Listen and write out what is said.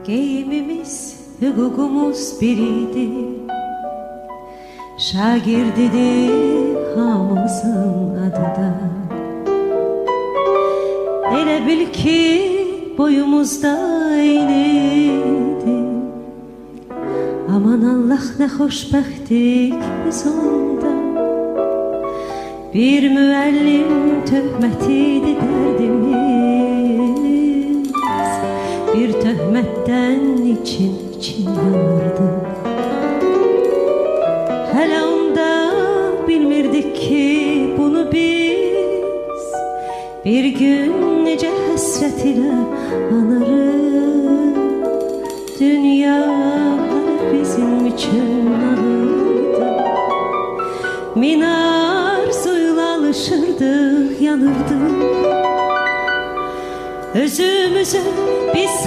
Geyimimiz, hukukumuz biriydi. Şagirdidir hamımızın adı da. Elə bil ki boyumuzda eyniydi. Aman Allah ne xoşbəxtdik biz onda. Bir müəllim töhmətiydi dərdimiz. Bir töhmətdən için yanırdı. Hələ onda bilmirdik ki bunu biz bir gün necə həsrət ilə anarıq. Dünya bizim için ağırdı. Min arzuyla alışırdık, yanırdık. Özümüzü biz